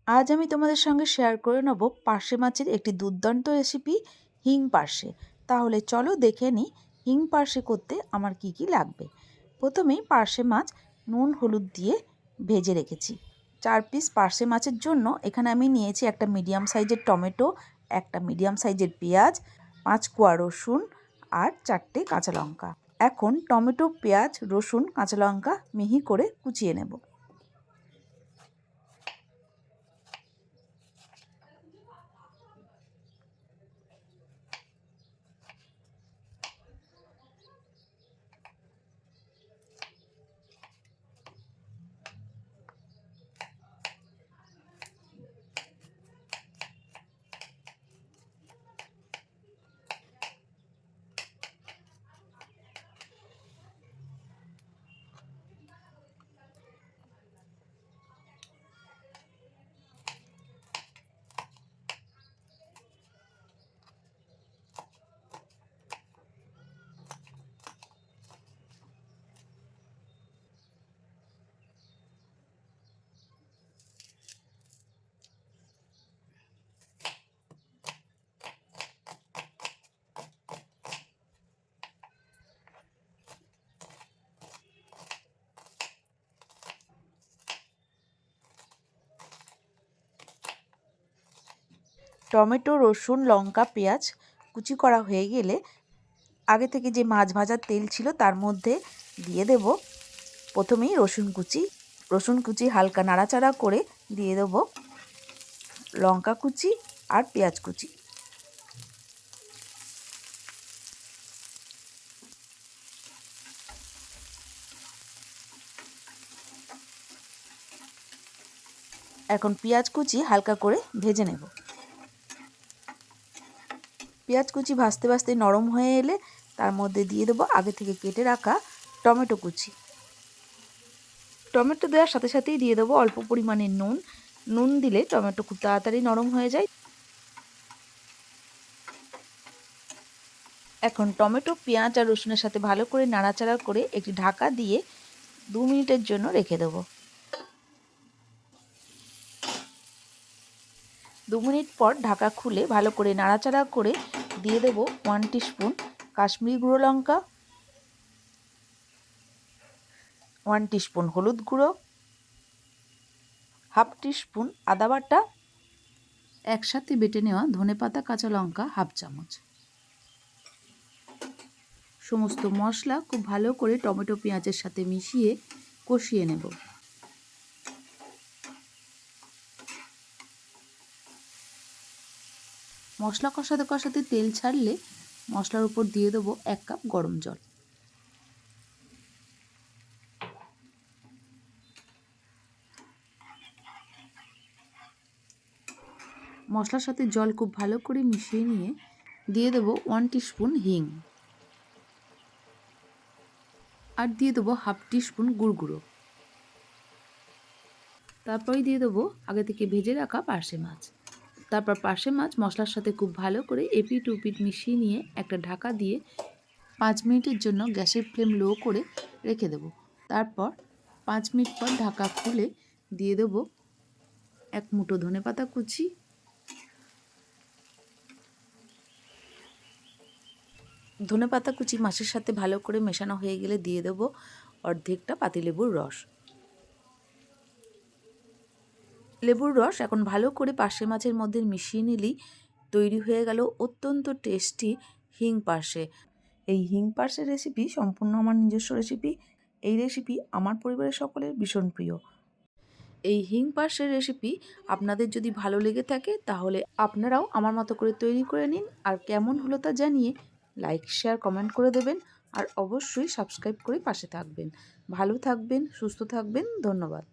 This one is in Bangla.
আজ আমি তোমাদের সঙ্গে শেয়ার করে নেব পার্শে মাছের একটি দুর্দান্ত রেসিপি, হিং পার্শে। তাহলে চলো দেখে নিই হিং পার্শে করতে আমার কি কি লাগবে। প্রথমেই পার্শে মাছ নুন হলুদ দিয়ে ভেজে রেখেছি। 4 পিস পার্শে মাছের জন্য এখানে আমি নিয়েছি একটা মিডিয়াম সাইজের টমেটো, একটা মিডিয়াম সাইজের পেঁয়াজ, 5 কোয়া রসুন আর 4টে কাঁচা লঙ্কা। এখন টমেটো, পেঁয়াজ, রসুন, কাঁচা লঙ্কা মিহি করে কুচিয়ে নেব। টমেটো, রসুন, লঙ্কা, পেঁয়াজ কুচি করা হয়ে গেলে আগে থেকে যে মাছ ভাজার তেল ছিল তার মধ্যে দিয়ে দেব প্রথমেই রসুন কুচি হালকা নাড়াচাড়া করে দিয়ে দেব লঙ্কা কুচি আর পেঁয়াজ কুচি। এখন পেঁয়াজ কুচি হালকা করে ভেজে নেব। পেঁয়াজ কুচি ভাজতে ভাজতে নরম হয়ে এলে তার মধ্যে দিয়ে দেবো আগে থেকে কেটে রাখা টমেটো কুচি। টমেটো দেওয়ার সাথে সাথেই দিয়ে দেবো অল্প পরিমাণে নুন। নুন দিলে টমেটো খুব তাড়াতাড়ি নরম হয়ে যায়। এখন টমেটো, পেঁয়াজ আর রসুনের সাথে ভালো করে নাড়াচাড়া করে একটি ঢাকা দিয়ে 2 মিনিটের জন্য রেখে দেবো। 2 মিনিট পর ঢাকা খুলে ভালো করে নাড়াচাড়া করে দিয়ে দেব 1 টিস্পুন কাশ্মীরি গুঁড়ো লঙ্কা, 1 টিস্পুন হলুদ গুঁড়ো, হাফ টিস্পুন আদা বাটা, একসাথে বেটে নেওয়া ধনেপাতা, কাঁচা লঙ্কা হাফ চামচ। সমস্ত মশলা খুব ভালো করে টমেটো পেঁয়াজের সাথে মিশিয়ে কষিয়ে নেব। মশলা কষাতে কষাতে তেল ছাড়লে মশলার উপর দিয়ে দেবো 1 কাপ গরম জল। মশলার সাথে জল খুব ভালো করে মিশিয়ে নিয়ে দিয়ে দেবো 1 টিস্পুন হিং আর দিয়ে দেবো হাফ টিস্পুন গুঁড়ো। তারপরে দিয়ে দেবো আগে থেকে ভেজে রাখা পার্শে মাছ। তারপর পার্শে মাছ মশলার সাথে খুব ভালো করে এপিট ওপিট মিশিয়ে নিয়ে একটা ঢাকা দিয়ে 5 মিনিটের জন্য গ্যাসের ফ্লেম লো করে রেখে দেবো। তারপর 5 মিনিট পর ঢাকা খুলে দিয়ে দেবো 1 মুঠো ধনেপাতা কুচি, ধনেপাতা কুচি মাছের সাথে ভালো করে মেশানো হয়ে গেলে দিয়ে দেবো অর্ধেকটা পাতিলেবুর রস। লেবুর রস এখন ভালো করে পার্শে মাছের মধ্যে মিশিয়ে নিলেই তৈরি হয়ে গেল অত্যন্ত টেস্টি হিং পার্শে। এই হিং পার্শে রেসিপি সম্পূর্ণ আমার নিজস্ব রেসিপি। এই রেসিপি আমার পরিবারের সকলের ভীষণ প্রিয়। এই হিং পার্শে রেসিপি আপনাদের যদি ভালো লেগে থাকে তাহলে আপনারাও আমার মতো করে তৈরি করে নিন। আর কেমন হলো তা জানিয়ে লাইক, শেয়ার, কমেন্ট করে দেবেন। আর অবশ্যই সাবস্ক্রাইব করে পাশে থাকবেন। ভালো থাকবেন, সুস্থ থাকবেন। ধন্যবাদ।